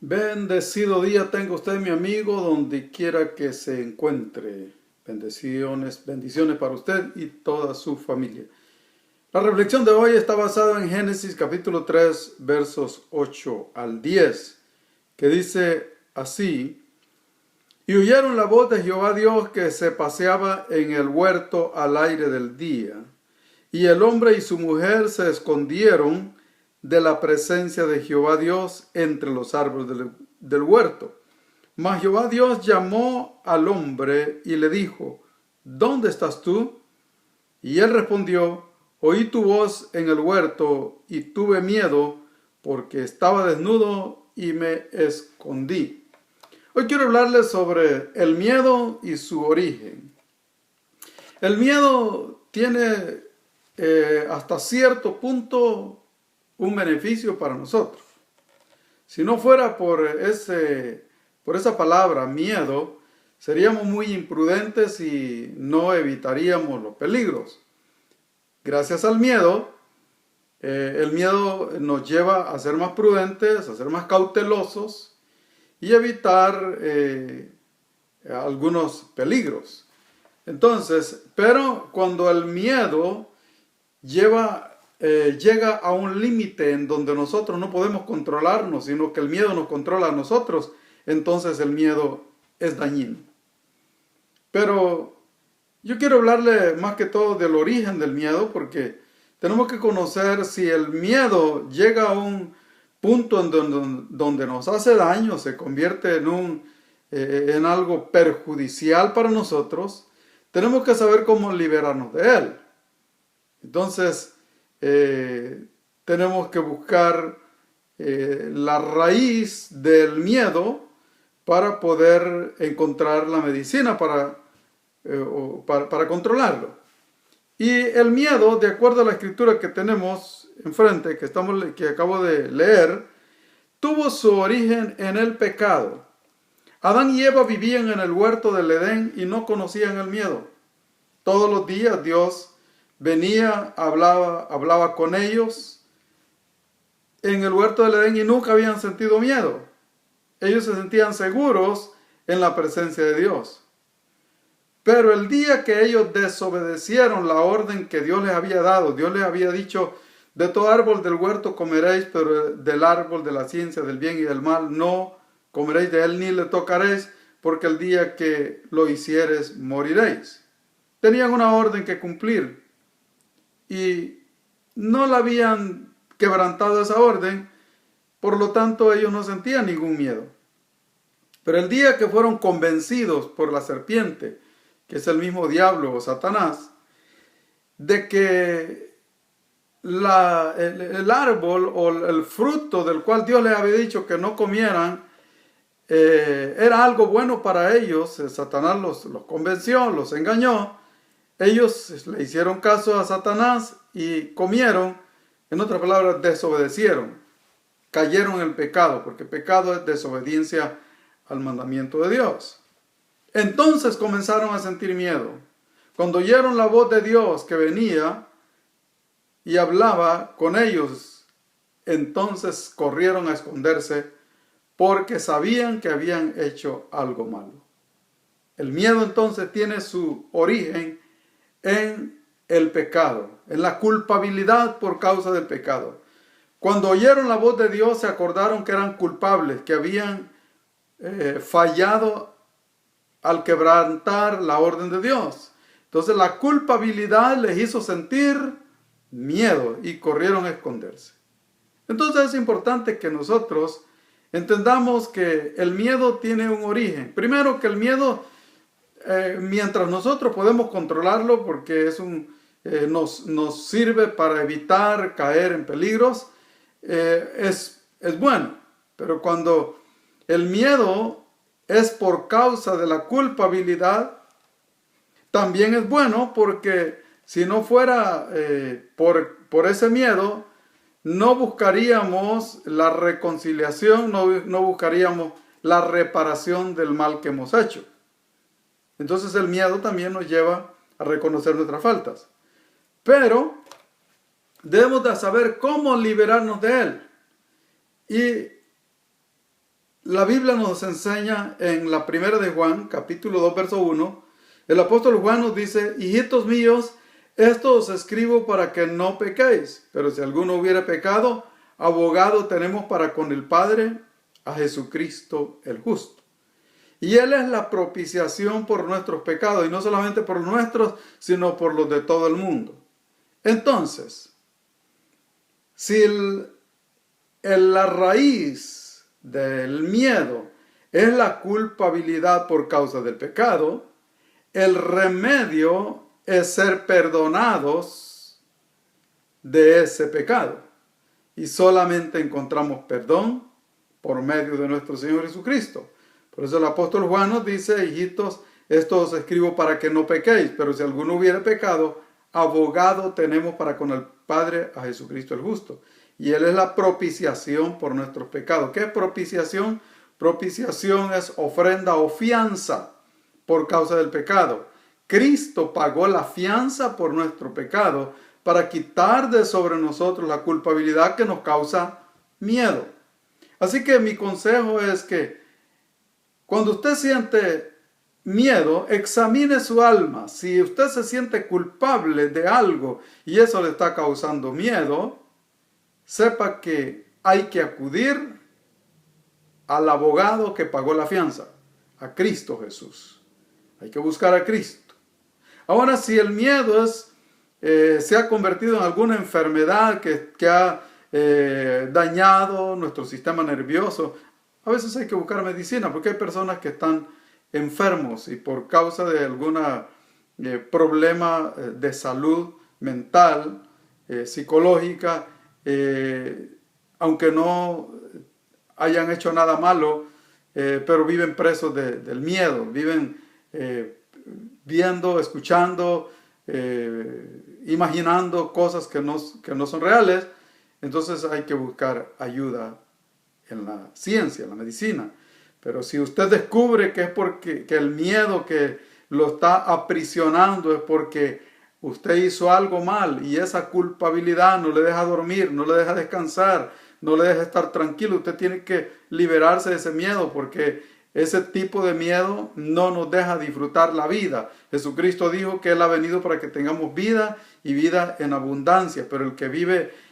Bendecido día tenga usted, mi amigo, donde quiera que se encuentre. Bendiciones para usted y toda su familia. La reflexión de hoy está basada en Génesis capítulo 3, versos 8 al 10, que dice así: Y oyeron la voz de Jehová Dios que se paseaba en el huerto al aire del día, y el hombre y su mujer se escondieron de la presencia de Jehová Dios entre los árboles del huerto. Mas Jehová Dios llamó al hombre y le dijo: ¿Dónde estás tú? Y él respondió: Oí tu voz en el huerto y tuve miedo porque estaba desnudo y me escondí. Hoy quiero hablarles sobre el miedo y su origen. El miedo tiene hasta cierto punto un beneficio para nosotros. Si no fuera por esa palabra miedo, seríamos muy imprudentes y no evitaríamos los peligros. Gracias al miedo, el miedo nos lleva a ser más prudentes, a ser más cautelosos y evitar algunos peligros. Entonces, pero cuando el miedo llega a un límite en donde nosotros no podemos controlarnos, sino que el miedo nos controla a nosotros, entonces el miedo es dañino. Pero yo quiero hablarle más que todo del origen del miedo, porque tenemos que conocer si el miedo llega a un punto en donde nos hace daño, se convierte en algo perjudicial para nosotros. Tenemos que saber cómo liberarnos de él. Entonces, tenemos que buscar la raíz del miedo para poder encontrar la medicina para controlarlo. Y el miedo, de acuerdo a la escritura que tenemos enfrente, que acabo de leer, tuvo su origen en el pecado. Adán y Eva vivían en el huerto del Edén y no conocían el miedo. Todos los días Dios venía, hablaba con ellos en el huerto del Edén y nunca habían sentido miedo. Ellos se sentían seguros en la presencia de Dios. Pero el día que ellos desobedecieron la orden que Dios les había dado, Dios les había dicho: de todo árbol del huerto comeréis, pero del árbol de la ciencia del bien y del mal no comeréis de él ni le tocaréis, porque el día que lo hiciereis moriréis. Tenían una orden que cumplir y no la habían quebrantado esa orden, por lo tanto ellos no sentían ningún miedo. Pero el día que fueron convencidos por la serpiente, que es el mismo diablo o Satanás, de que el árbol o el fruto del cual Dios les había dicho que no comieran era algo bueno para ellos, Satanás los convenció, los engañó. Ellos le hicieron caso a Satanás y comieron, en otras palabras, desobedecieron, cayeron en el pecado, porque pecado es desobediencia al mandamiento de Dios. Entonces comenzaron a sentir miedo. Cuando oyeron la voz de Dios que venía y hablaba con ellos, entonces corrieron a esconderse porque sabían que habían hecho algo malo. El miedo entonces tiene su origen en el pecado, en la culpabilidad por causa del pecado. Cuando oyeron la voz de Dios, se acordaron que eran culpables, que habían fallado al quebrantar la orden de Dios. Entonces la culpabilidad les hizo sentir miedo y corrieron a esconderse. Entonces es importante que nosotros entendamos que el miedo tiene un origen. Primero, que el miedo, mientras nosotros podemos controlarlo, porque nos sirve para evitar caer en peligros, es bueno. Pero cuando el miedo es por causa de la culpabilidad, también es bueno, porque si no fuera por ese miedo, no buscaríamos la reconciliación, no buscaríamos la reparación del mal que hemos hecho. Entonces el miedo también nos lleva a reconocer nuestras faltas. Pero debemos de saber cómo liberarnos de él. Y la Biblia nos enseña en la primera de Juan, capítulo 2, verso 1, el apóstol Juan nos dice: hijitos míos, esto os escribo para que no pequéis, pero si alguno hubiera pecado, abogado tenemos para con el Padre, a Jesucristo el justo. Y Él es la propiciación por nuestros pecados, y no solamente por los nuestros, sino por los de todo el mundo. Entonces, si la raíz del miedo es la culpabilidad por causa del pecado, el remedio es ser perdonados de ese pecado. Y solamente encontramos perdón por medio de nuestro Señor Jesucristo. Por eso el apóstol Juan nos dice: hijitos, esto os escribo para que no pequéis, pero si alguno hubiera pecado, abogado tenemos para con el Padre, a Jesucristo el justo. Y Él es la propiciación por nuestros pecados. ¿Qué es propiciación? Propiciación es ofrenda o fianza por causa del pecado. Cristo pagó la fianza por nuestro pecado para quitar de sobre nosotros la culpabilidad que nos causa miedo. Así que mi consejo es que cuando usted siente miedo, examine su alma. Si usted se siente culpable de algo y eso le está causando miedo, sepa que hay que acudir al abogado que pagó la fianza, a Cristo Jesús. Hay que buscar a Cristo. Ahora, si el miedo se ha convertido en alguna enfermedad que ha dañado nuestro sistema nervioso, a veces hay que buscar medicina, porque hay personas que están enfermos y por causa de algún problema de salud mental, psicológica, aunque no hayan hecho nada malo, pero viven presos del miedo, viven viendo, escuchando, imaginando cosas que no son reales. Entonces hay que buscar ayuda en la ciencia, en la medicina. Pero si usted descubre que es porque que el miedo que lo está aprisionando es porque usted hizo algo mal y esa culpabilidad no le deja dormir, no le deja descansar, no le deja estar tranquilo, usted tiene que liberarse de ese miedo, porque ese tipo de miedo no nos deja disfrutar la vida. Jesucristo dijo que Él ha venido para que tengamos vida y vida en abundancia, pero el que vive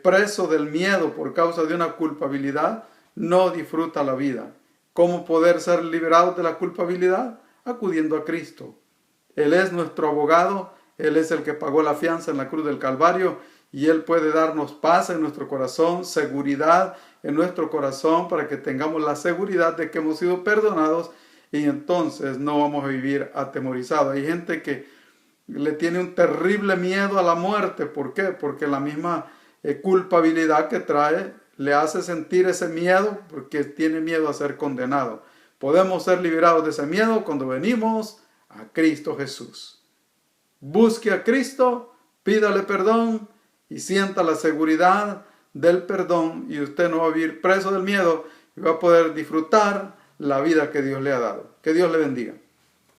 preso del miedo por causa de una culpabilidad no disfruta la vida. ¿Cómo poder ser liberados de la culpabilidad? Acudiendo a Cristo. Él es nuestro abogado, Él es el que pagó la fianza en la cruz del Calvario, y Él puede darnos paz en nuestro corazón, seguridad en nuestro corazón, para que tengamos la seguridad de que hemos sido perdonados, y entonces no vamos a vivir atemorizados. Hay gente que le tiene un terrible miedo a la muerte. ¿Por qué? Porque la misma culpabilidad que trae le hace sentir ese miedo, porque tiene miedo a ser condenado. Podemos ser liberados de ese miedo cuando venimos a Cristo Jesús. Busque a Cristo, pídale perdón y sienta la seguridad del perdón, y usted no va a vivir preso del miedo y va a poder disfrutar la vida que Dios le ha dado. Que Dios le bendiga.